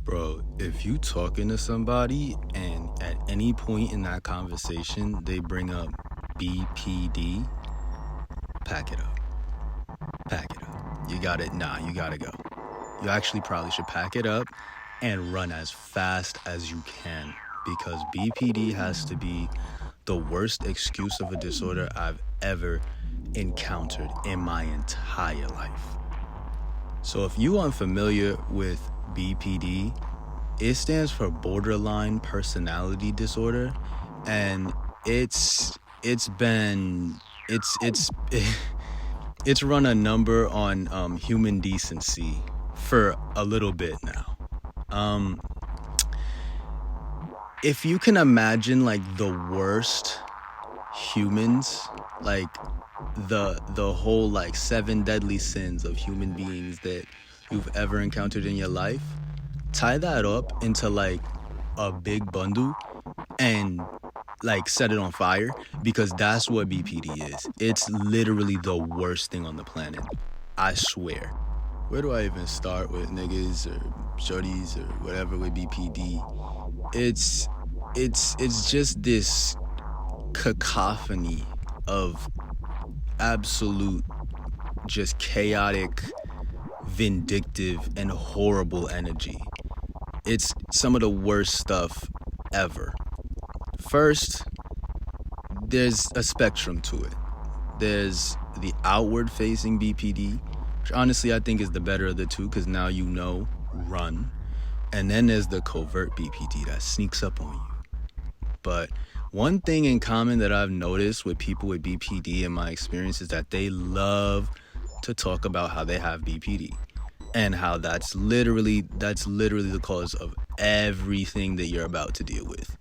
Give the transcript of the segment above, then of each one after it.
Bro, if you talking to somebody and at any point in that conversation they bring up BPD, pack it up. Pack it up. You got it. Nah, you gotta go. You actually probably should pack it up and run as fast as you can because BPD has to be the worst excuse of a disorder I've ever encountered in my entire life. So if you aren't familiar with BPD, it stands for borderline personality disorder, and it's it's run a number on human decency for a little bit now. If you can imagine like the worst humans, like the whole like 7 deadly sins of human beings that you've ever encountered in your life, tie that up into like a big bundle and like set it on fire, because that's what BPD is. It's literally the worst thing on the planet. I swear. Where do I even start with niggas or shorties or whatever with BPD? It's just this cacophony of absolute, just chaotic, vindictive, and horrible energy. It's some of the worst stuff ever. First, there's a spectrum to it. There's the outward-facing BPD, which honestly I think is the better of the two because now you know, run. And then there's the covert BPD that sneaks up on you. But one thing in common that I've noticed with people with BPD in my experience is that they love to talk about how they have BPD and how that's literally the cause of everything that you're about to deal with.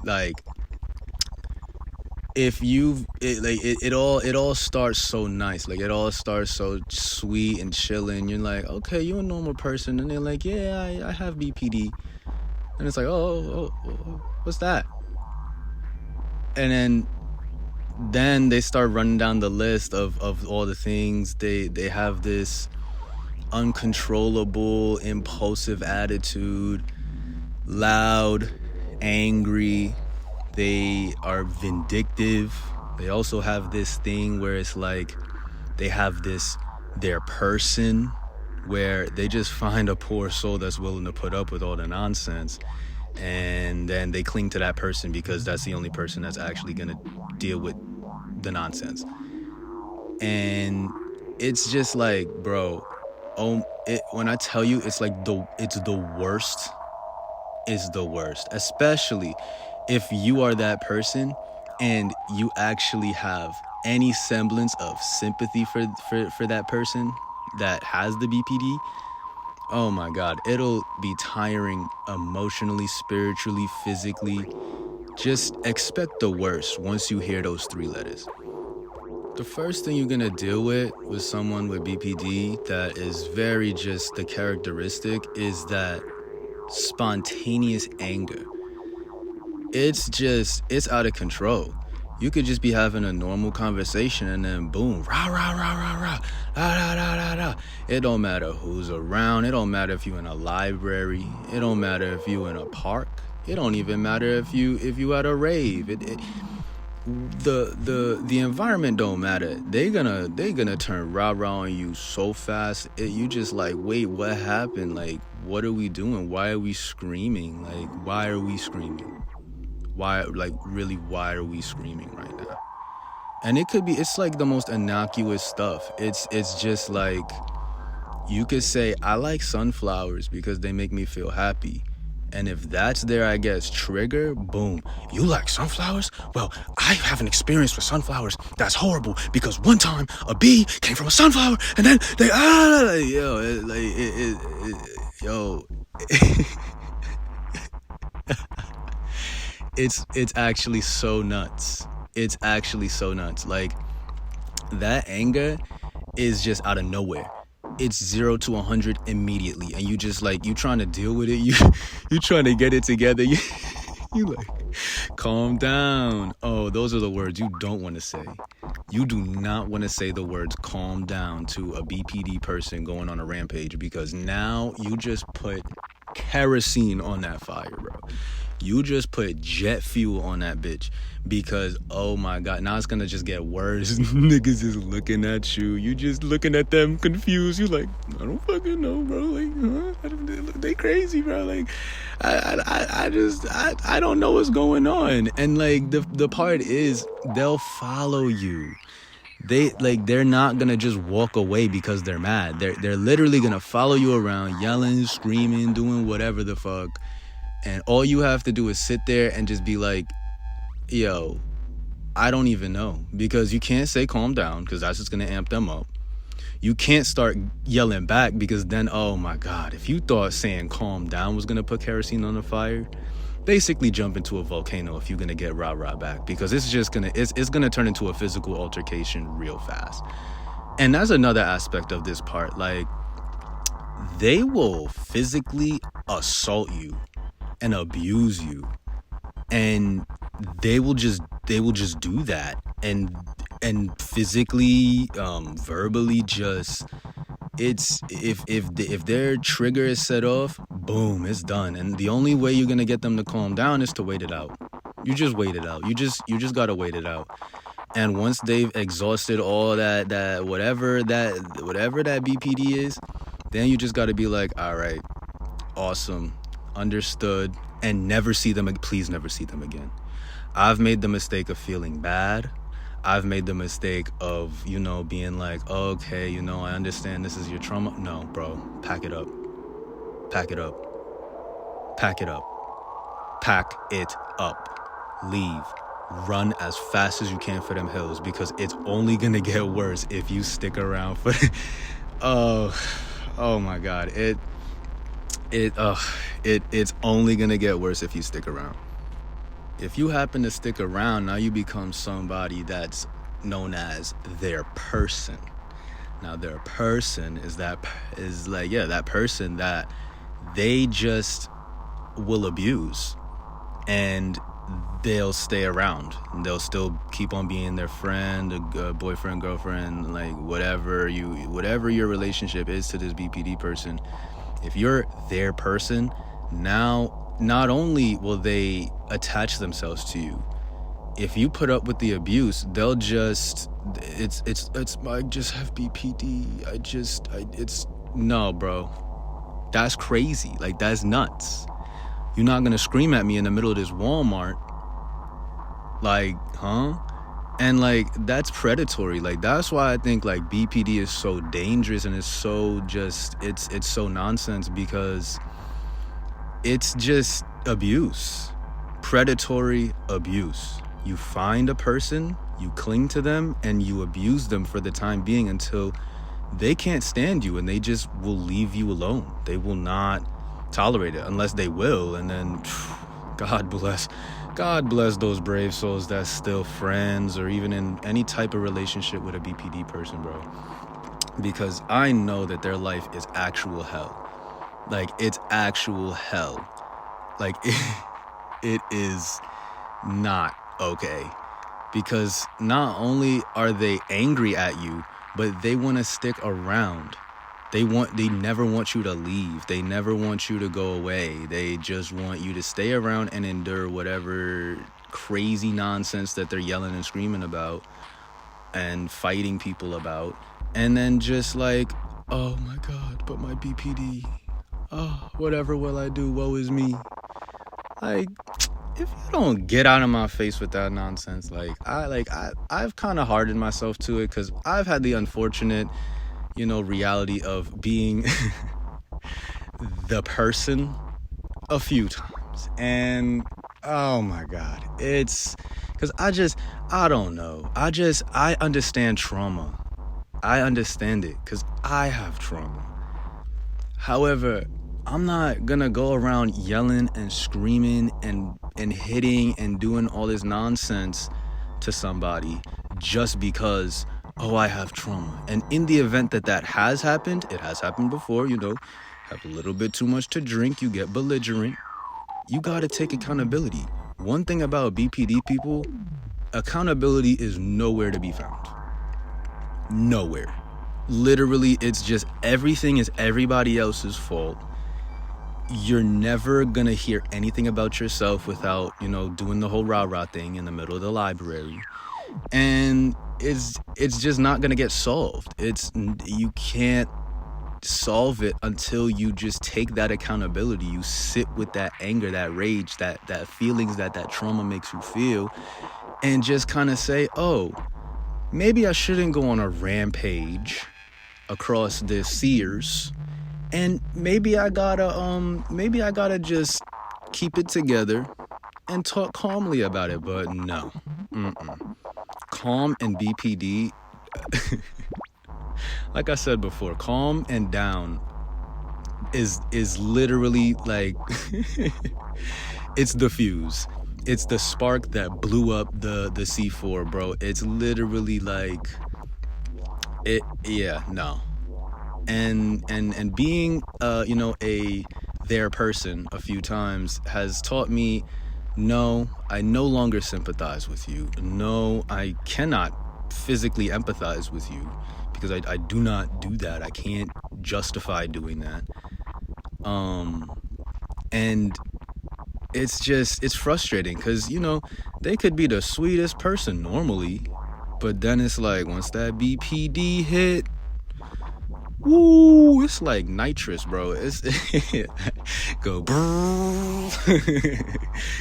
Like, if it all starts so nice, like it all starts so sweet and chilling. You're like, okay, you're a normal person, and they're like, yeah, I have BPD, and it's like, oh, what's that? And then they start running down the list of all the things. They have this uncontrollable, impulsive attitude, loud, angry. They are vindictive. They also have this thing where it's like they have their person where they just find a poor soul that's willing to put up with all the nonsense, and then they cling to that person because that's the only person that's actually gonna deal with the nonsense. And it's just like, bro, when I tell you, it's like it's the worst. Is the worst, especially if you are that person and you actually have any semblance of sympathy for that person that has the BPD. Oh my God, it'll be tiring emotionally, spiritually, physically. Just expect the worst once you hear those 3 letters. The first thing you're gonna deal with someone with BPD that is very just the characteristic is that spontaneous anger. It's out of control. You could just be having a normal conversation and then boom, rah, rah, rah, rah, rah, rah, rah, rah, rah, rah. It don't matter who's around. It don't matter if you're in a library. It don't matter if you're in a park. It don't even matter if you at a rave. The environment don't matter. They gonna turn rah rah on you so fast. You just like, wait, what happened? Like, what are we doing? Why are we screaming? Like, why are we screaming? Why, like, really, why are we screaming right now? And it's like the most innocuous stuff. It's just like, you could say, I like sunflowers because they make me feel happy. And if that's their, I guess, trigger, boom. You like sunflowers? Well, I have an experience with sunflowers that's horrible because one time a bee came from a sunflower and then they, it's actually so nuts. It's actually so nuts. Like, that anger is just out of nowhere. It's 0 to 100 immediately, and you just like, you trying to deal with it, you trying to get it together, you like, calm down. Oh, those are the words you don't want to say. You do not want to say the words calm down to a BPD person going on a rampage, because now you just put kerosene on that fire, bro. You just put jet fuel on that bitch because, oh my God, now it's gonna just get worse. Niggas is looking at you. You just looking at them confused. You like, I don't fucking know, bro. Like, huh? They crazy, bro. Like, I don't know what's going on. And like the part is they'll follow you. They're not gonna just walk away because they're mad. They're literally gonna follow you around, yelling, screaming, doing whatever the fuck. And all you have to do is sit there and just be like, yo, I don't even know. Because you can't say calm down, because that's just going to amp them up. You can't start yelling back, because then, oh my God, if you thought saying calm down was going to put kerosene on the fire, basically jump into a volcano if you're going to get rah-rah back. Because it's just going to, it's going to turn into a physical altercation real fast. And that's another aspect of this part. Like, they will physically assault you and abuse you, and they will just do that and physically, verbally, just, it's if their trigger is set off, boom, it's done. And the only way you're gonna get them to calm down is to wait it out. You just wait it out. You just gotta wait it out. And once they've exhausted all that whatever that BPD is, then you just gotta be like, all right, awesome, understood, and please never see them again. I've made the mistake of feeling bad. I've made the mistake of, being like, okay, I understand this is your trauma. No, bro, pack it up. Pack it up. Pack it up. Pack it up. Leave. Run as fast as you can for them hills, because it's only gonna get worse if you stick around for oh my God. It's only gonna get worse if you stick around. If you happen to stick around, now you become somebody that's known as their person. Now their person is that person that they just will abuse, and they'll stay around. They'll still keep on being their friend, a boyfriend, girlfriend, like whatever your relationship is to this BPD person. If you're their person, now not only will they attach themselves to you, if you put up with the abuse, they'll just, I just have BPD. No, bro. That's crazy. Like, that's nuts. You're not gonna scream at me in the middle of this Walmart. Like, huh? And like, that's predatory. Like, that's why I think like BPD is so dangerous, and it's so just, it's so nonsense, because it's just abuse. Predatory abuse. You find a person, you cling to them, and you abuse them for the time being until they can't stand you, and they just will leave you alone. They will not tolerate it unless they will. And then God bless those brave souls that's still friends or even in any type of relationship with a BPD person, bro. Because I know that their life is actual hell. Like, it's actual hell. Like, it is not okay. Because not only are they angry at you, but they want to stick around. They never want you to leave. They never want you to go away. They just want you to stay around and endure whatever crazy nonsense that they're yelling and screaming about and fighting people about. And then just like, oh my God, but my BPD. Oh, whatever will I do? Woe is me. Like, if you don't get out of my face with that nonsense, I've kind of hardened myself to it, because I've had the unfortunate, reality of being the person a few times. And oh my God, it's because I don't know. I understand trauma. I understand it because I have trauma. However, I'm not gonna go around yelling and screaming and hitting and doing all this nonsense to somebody just because, oh, I have trauma. And in the event that has happened, it has happened before, have a little bit too much to drink, you get belligerent. You gotta take accountability. One thing about BPD people, accountability is nowhere to be found. Nowhere. Literally, it's just everything is everybody else's fault. you're never gonna hear anything about yourself without, doing the whole rah-rah thing in the middle of the library. And it's just not gonna get solved. You can't solve it until you just take that accountability. You sit with that anger, that rage, that feelings that trauma makes you feel, and just kind of say, oh, maybe I shouldn't go on a rampage across this Sears, and maybe I gotta just keep it together and talk calmly about it. But no, calm and BPD, like I said before, calm and down is literally like it's the fuse. It's the spark that blew up the C4, bro. It's literally like it. Yeah, no. And being a there person a few times has taught me, no, I no longer sympathize with you. No, I cannot physically empathize with you, because I do not do that. I can't justify doing that. And it's frustrating, because they could be the sweetest person normally, but then it's like once that BPD hit, woo, it's like nitrous, bro. It's go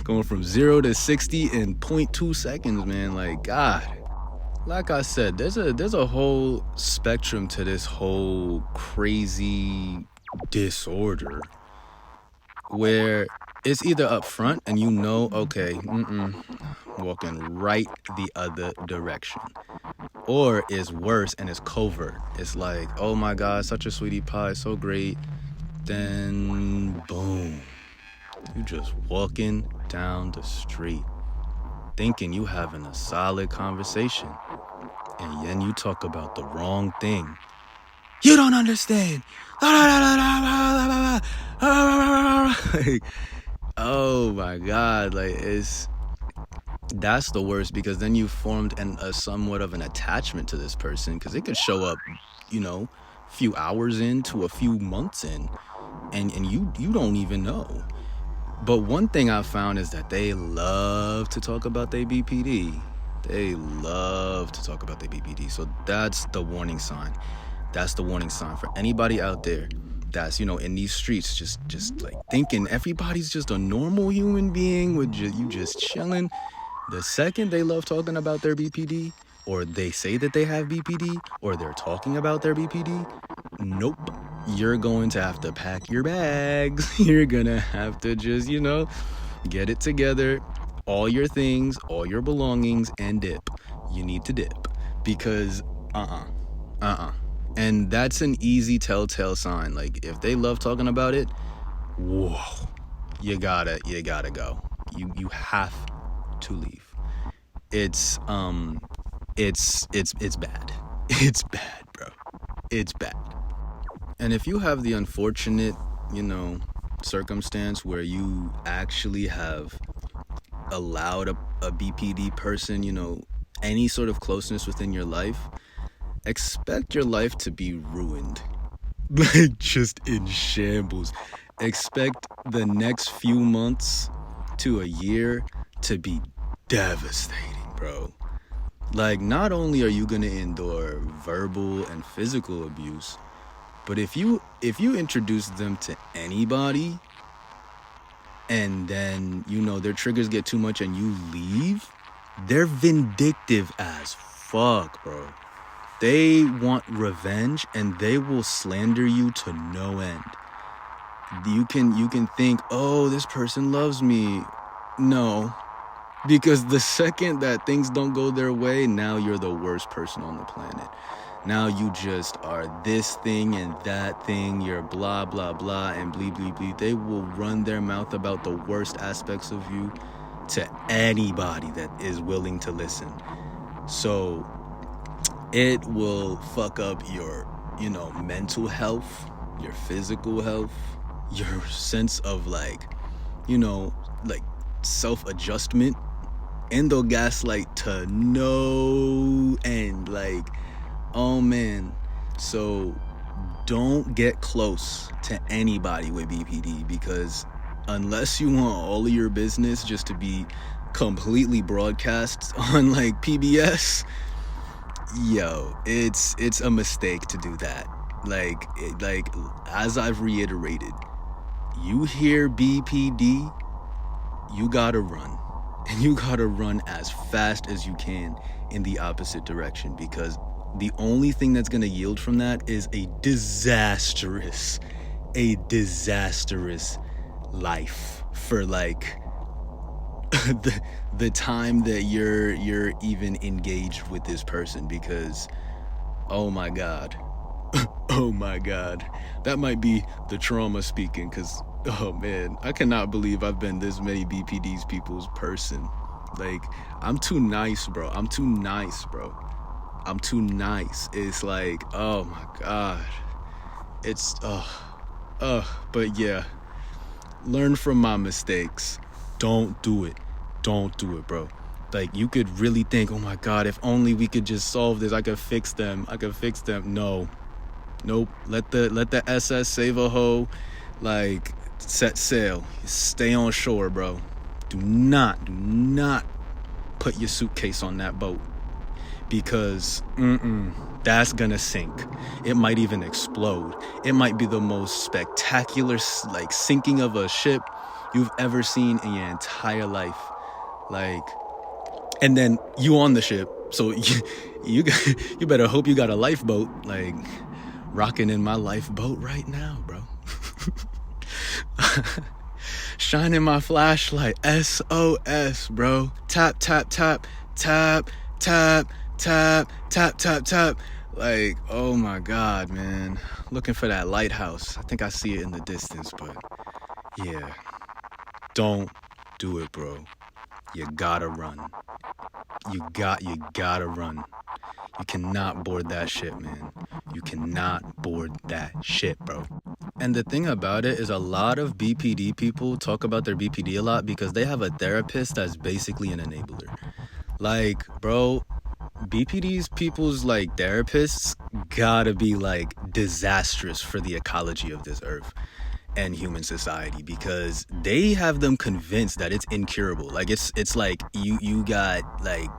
going from 0 to 60 in 0.2 seconds, man. Like, God. Like I said, there's a whole spectrum to this whole crazy disorder, where it's either up front and okay, walking right the other direction, or it's worse and it's covert. It's like, oh my God, such a sweetie pie, so great. Then boom, you just walking down the street thinking you having a solid conversation, and then you talk about the wrong thing. You don't understand. Like, oh my God, like that's the worst, because then you formed a somewhat of an attachment to this person, because it could show up, a few hours in to a few months in, and you don't even know. But one thing I found is that they love to talk about their BPD. They love to talk about their BPD. So that's the warning sign. That's the warning sign for anybody out there that's, in these streets, just like thinking everybody's just a normal human being with you just chilling. The second they love talking about their BPD, or they say that they have BPD, or they're talking about their BPD, nope. You're going to have to pack your bags. You're gonna have to just, get it together, all your things, all your belongings, and dip. You need to dip, because and that's an easy telltale sign. Like, if they love talking about it, whoa, you gotta go. You have to leave. It's bad. It's bad, bro. It's bad. And if you have the unfortunate, circumstance where you actually have allowed a BPD person, any sort of closeness within your life, expect your life to be ruined. Like, just in shambles. Expect the next few months to a year to be devastating, bro. Like, not only are you gonna endure verbal and physical abuse, but if you introduce them to anybody, and then their triggers get too much and you leave, they're vindictive as fuck, bro. They want revenge, and they will slander you to no end. You can think, oh, this person loves me. No. Because the second that things don't go their way, now you're the worst person on the planet. Now you just are this thing and that thing. You're blah, blah, blah, and bleep, bleep, bleep. They will run their mouth about the worst aspects of you to anybody that is willing to listen. So it will fuck up your, mental health, your physical health, your sense of like self-adjustment. And they'll gaslight to no end. Like, oh man. So don't get close to anybody with BPD, because unless you want all of your business just to be completely broadcast on like PBS, yo, it's a mistake to do that. Like as I've reiterated, you hear BPD, you gotta run. And you gotta run as fast as you can in the opposite direction, because the only thing that's gonna yield from that is a disastrous life for like the time that you're even engaged with this person. Because oh my god oh my god, that might be the trauma speaking, because oh man, I cannot believe I've been this many BPD's people's person. Like, I'm too nice, bro. I'm too nice. It's like, oh my god, it's but yeah, learn from my mistakes. Don't do it, bro. Like, you could really think, oh my god, if only we could just solve this, I could fix them. No, nope. Let the SS save a hoe. Like, set sail, stay on shore, bro. Do not put your suitcase on that boat, because that's gonna sink. It might even explode. It might be the most spectacular like sinking of a ship you've ever seen in your entire life. Like, and then you on the ship, so you better hope you got a lifeboat. Like, rocking in my lifeboat right now, bro. Shining my flashlight, SOS, bro. Tap, tap, tap, tap, tap, tap, tap, tap, tap. Like, oh my god, man. Looking for that lighthouse. I think I see it in the distance, but yeah. Don't do it, bro. You gotta run. You gotta run. You cannot board that ship, man. You cannot board that ship, bro. And the thing about it is, a lot of BPD people talk about their BPD a lot because they have a therapist that's basically an enabler. Like, bro, BPD's people's like therapists gotta be like disastrous for the ecology of this earth and human society, because they have them convinced that it's incurable. Like, it's like you got like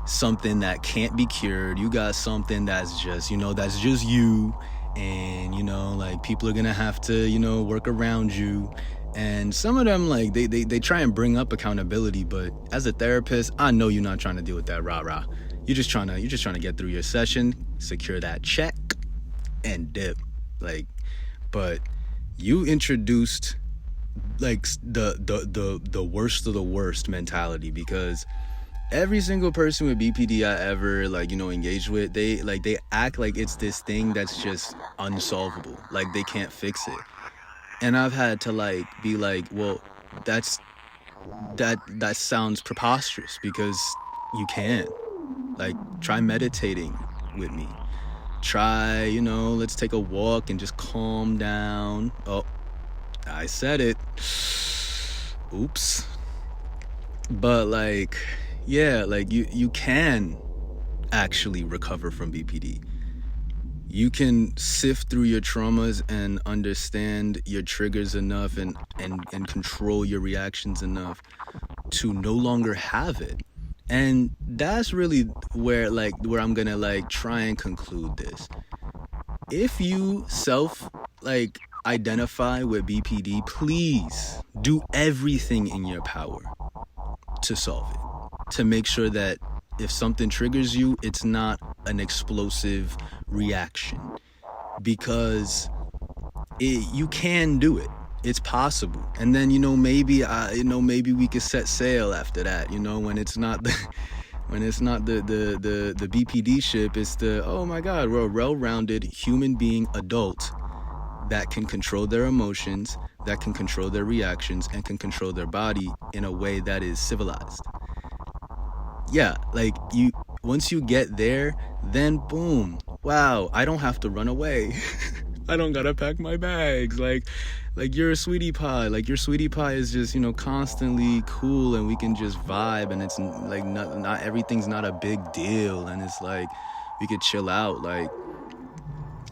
something that can't be cured. You got something that's just, that's just you, and like, people are gonna have to work around you. And some of them, like, they try and bring up accountability, but as a therapist, I know you're not trying to deal with that rah-rah. You're just trying to get through your session, secure that check, and dip. Like, but you introduced like the worst of the worst mentality, because every single person with BPD I ever engaged with, they act like it's this thing that's just unsolvable, like they can't fix it. And I've had to be like, well, that sounds preposterous, because you can. Like, try meditating with me. Try, let's take a walk and just calm down. Oh, I said it. Oops. But yeah, you can actually recover from BPD. You can sift through your traumas and understand your triggers enough and control your reactions enough to no longer have it. And that's really where I'm gonna try and conclude this. If you identify with BPD, please do everything in your power to solve it, to make sure that if something triggers you, it's not an explosive reaction, because you can do it. It's possible. And then maybe we could set sail after that, when it's not the BPD ship. It's the, oh my god, we're a well-rounded human being adult that can control their emotions, that can control their reactions, and can control their body in a way that is civilized. Yeah, once you get there, then boom, wow, I don't have to run away. I don't gotta pack my bags. Like you're a sweetie pie. Your sweetie pie is just, constantly cool, and we can just vibe, and it's not everything's not a big deal, and it's we could chill out.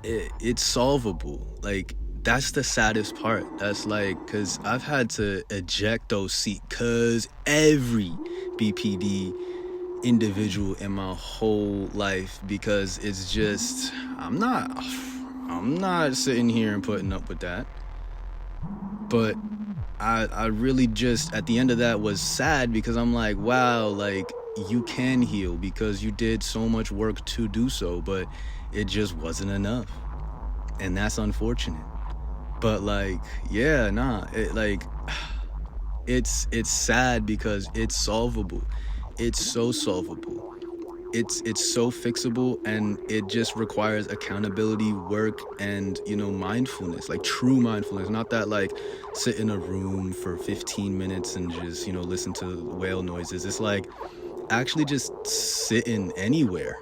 it's solvable. Like, that's the saddest part. That's like, because I've had to eject those seats, because every BPD individual in my whole life, because it's just, I'm not sitting here and putting up with that. But I really just, at the end of that, was sad, because I'm like, wow, like, you can heal because you did so much work to do so, but it just wasn't enough. And that's unfortunate. But like, yeah, nah, it's sad because it's solvable. It's so solvable. It's so fixable, and it just requires accountability, work, and mindfulness, like true mindfulness. Not that, like, sit in a room for 15 minutes and just listen to whale noises. It's like actually just sitting anywhere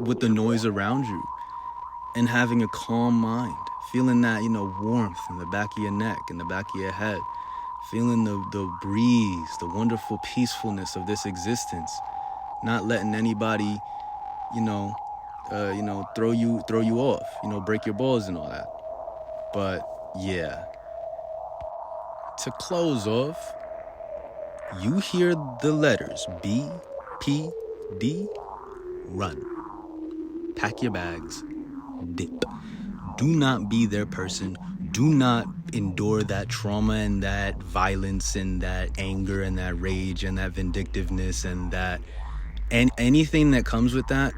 with the noise around you and having a calm mind, feeling that warmth in the back of your neck, in the back of your head, feeling the breeze, the wonderful peacefulness of this existence, not letting anybody you know throw you off, break your balls and all that. But yeah, to close off, you hear the letters BPD. Run, pack your bags, dip. Do not be their person. Do not endure that trauma and that violence and that anger and that rage and that vindictiveness and that and anything that comes with that,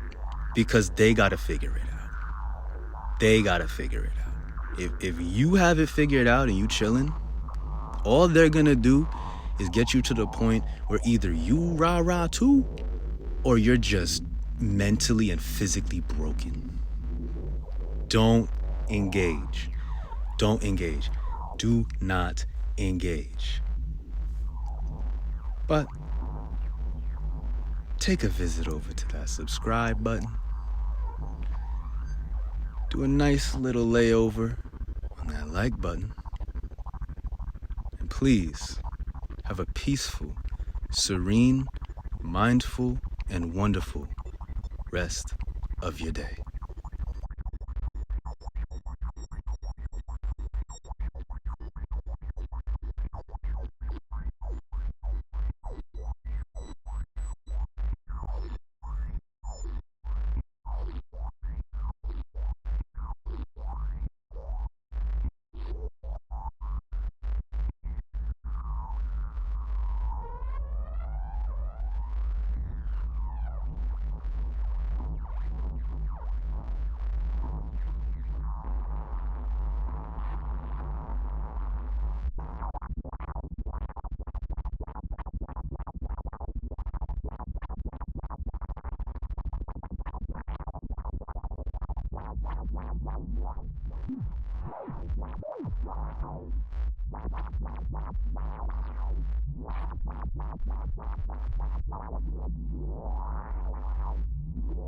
because they got to figure it out. They got to figure it out. If you have it figured out and you chilling, all they're going to do is get you to the point where either you rah-rah too, or you're just mentally and physically broken. Don't engage. Don't engage. Do not engage. But take a visit over to that subscribe button. Do a nice little layover on that like button. And please have a peaceful, serene, mindful, and wonderful rest of your day.